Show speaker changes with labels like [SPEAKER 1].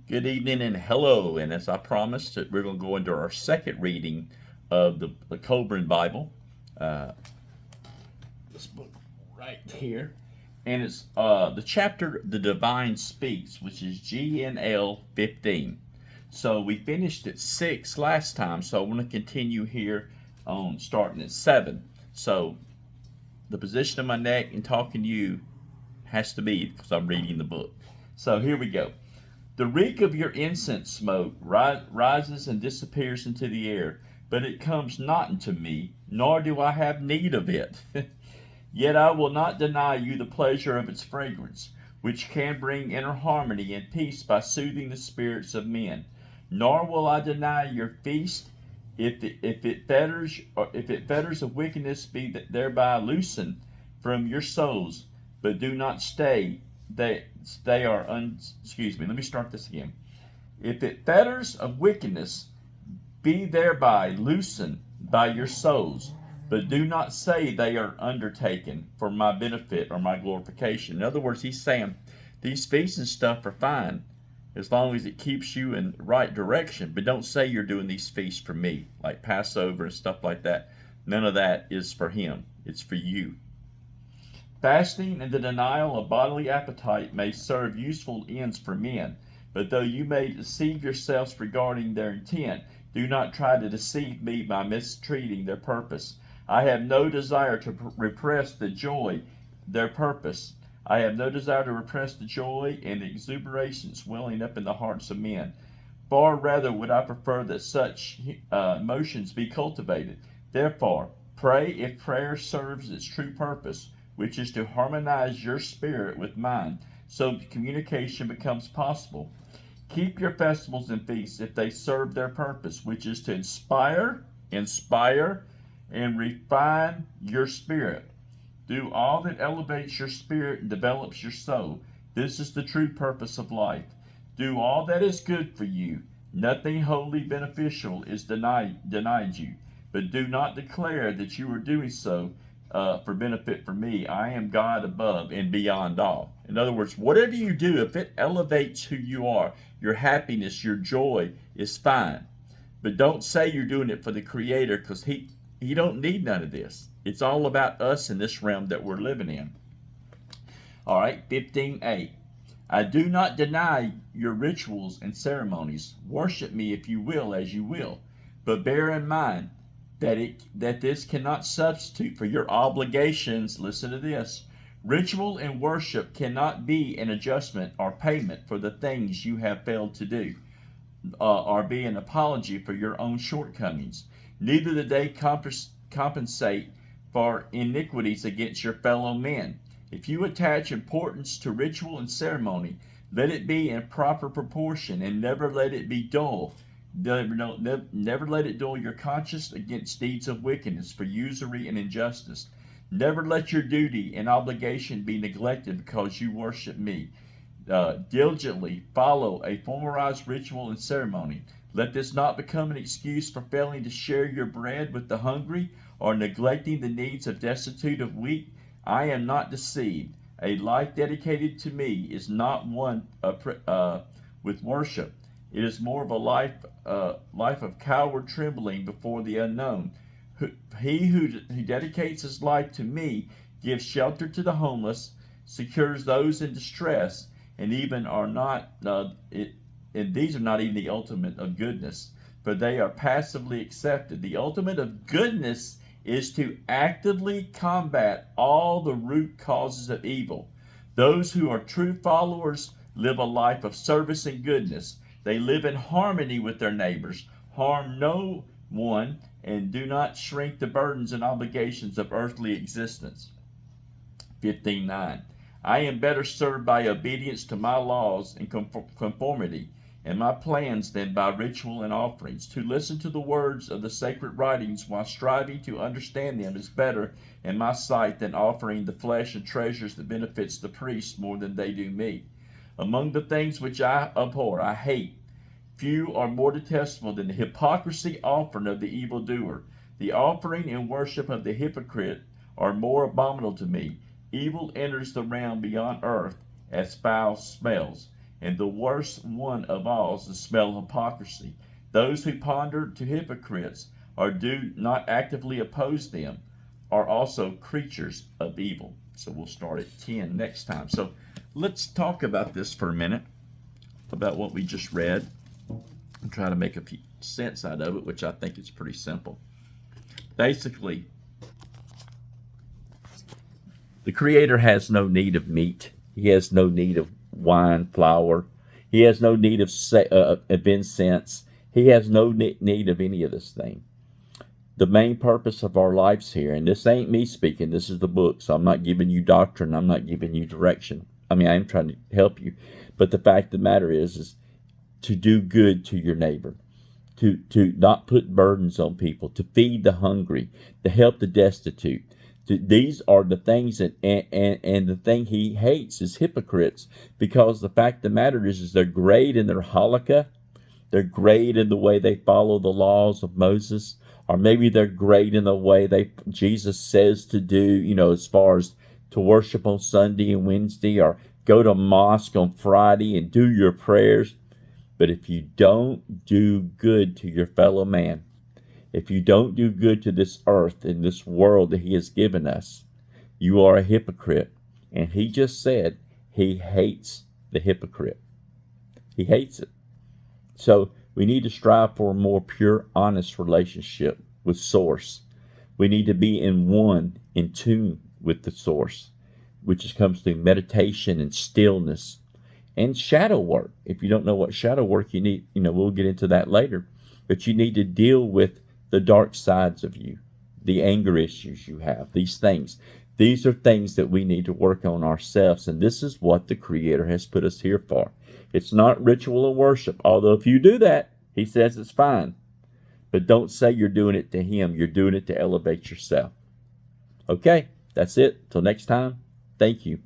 [SPEAKER 1] Good evening and hello. And as I promised, we're going to go into our second reading of the Kolbrin Bible. Uh, this book right here. And it's the chapter The Divine Speaks, which is GNL 15. So we finished at 6 last time, so I want to continue here on starting at 7. So the position of my neck and talking to you has to be because I'm reading the book. So here we go. The reek of your incense smoke rises and disappears into the air, but it comes not unto me, nor do I have need of it. Yet I will not deny you the pleasure of its fragrance, which can bring inner harmony and peace by soothing the spirits of men. Nor will I deny your feast, if it fetters of wickedness be thereby loosened from your souls, but do not stay. They are excuse me. Let me start this again. If it fetters of wickedness be thereby loosened by your souls, but do not say they are undertaken for my benefit or my glorification. In other words, he's saying these feasts and stuff are fine as long as it keeps you in the right direction, but don't say you're doing these feasts for me, like Passover and stuff like that. None of that is for him. It's for you. Fasting and the denial of bodily appetite may serve useful ends for men, but though you may deceive yourselves regarding their intent, do not try to deceive me by mistreating their purpose. I have no desire to repress the joy, their purpose. I have no desire to repress the joy and the exuberations welling up in the hearts of men. Far rather would I prefer that such emotions be cultivated. Therefore, pray if prayer serves its true purpose, which is to harmonize your spirit with mine, so communication becomes possible. Keep your festivals and feasts if they serve their purpose, which is to inspire, and refine your spirit. Do all that elevates your spirit and develops your soul. This is the true purpose of life. Do all that is good for you. Nothing wholly beneficial is denied you, but do not declare that you are doing so for benefit for me. I am God above and beyond all. In other words, whatever you do, if it elevates who you are, your happiness, your joy is fine. But don't say you're doing it for the Creator, because he don't need none of this. It's all about us in this realm that we're living in. All right, 15a. I do not deny your rituals and ceremonies. Worship me if you will, as you will. But bear in mind that this cannot substitute for your obligations. Listen to this. Ritual and worship cannot be an adjustment or payment for the things you have failed to do, or be an apology for your own shortcomings. Neither do they compensate for iniquities against your fellow men. If you attach importance to ritual and ceremony, let it be in proper proportion, and never let it be dull. Never let it dull your conscience against deeds of wickedness, for usury and injustice. Never let your duty and obligation be neglected because you worship me. Diligently follow a formalized ritual and ceremony. Let this not become an excuse for failing to share your bread with the hungry or neglecting the needs of destitute of weak. I am not deceived. A life dedicated to me is not one with worship. It is more of a life of coward trembling before the unknown. He who dedicates his life to me gives shelter to the homeless, secures those in distress, and even are not. And these are not even the ultimate of goodness, for they are passively accepted. The ultimate of goodness is to actively combat all the root causes of evil. Those who are true followers live a life of service and goodness. They live in harmony with their neighbors, harm no one, and do not shrink the burdens and obligations of earthly existence. 15:9. I am better served by obedience to my laws and conformity and my plans than by ritual and offerings. To listen to the words of the sacred writings while striving to understand them is better in my sight than offering the flesh and treasures that benefits the priests more than they do me. Among the things which I abhor, I hate, few are more detestable than the hypocrisy offering of the evildoer. The offering and worship of the hypocrite are more abominable to me. Evil enters the realm beyond earth as foul smells, And the worst one of all is the smell of hypocrisy. Those who ponder to hypocrites or do not actively oppose them are also creatures of evil. So we'll start at 10 next time. So let's talk about this for a minute, about what we just read, and try to make a few sense out of it, which I think is pretty simple. Basically, the Creator has no need of meat. He has no need of wine, flour. He has no need of incense. He has no need of any of this thing. The main purpose of our lives here, and this ain't me speaking, this is the book, so I'm not giving you doctrine, I'm not giving you direction. I mean, I am trying to help you. But the fact of the matter is to do good to your neighbor, to not put burdens on people, to feed the hungry, to help the destitute. These are the things that, and the thing he hates is hypocrites, because the fact of the matter is they're great in their halakha, they're great in the way they follow the laws of Moses, or maybe they're great in the way Jesus says to do, as far as to worship on Sunday and Wednesday, or go to mosque on Friday and do your prayers. But if you don't do good to your fellow man, if you don't do good to this earth and this world that he has given us, you are a hypocrite. And he just said he hates the hypocrite. He hates it. So we need to strive for a more pure, honest relationship with Source. We need to be in tune with the Source, which comes through meditation and stillness and shadow work. If you don't know what shadow work you need, we'll get into that later. But you need to deal with the dark sides of you, the anger issues you have, these things. These are things that we need to work on ourselves, and this is what the Creator has put us here for. It's not ritual and worship, although if you do that, he says it's fine. But don't say you're doing it to him. You're doing it to elevate yourself. Okay, that's it. Till next time, thank you.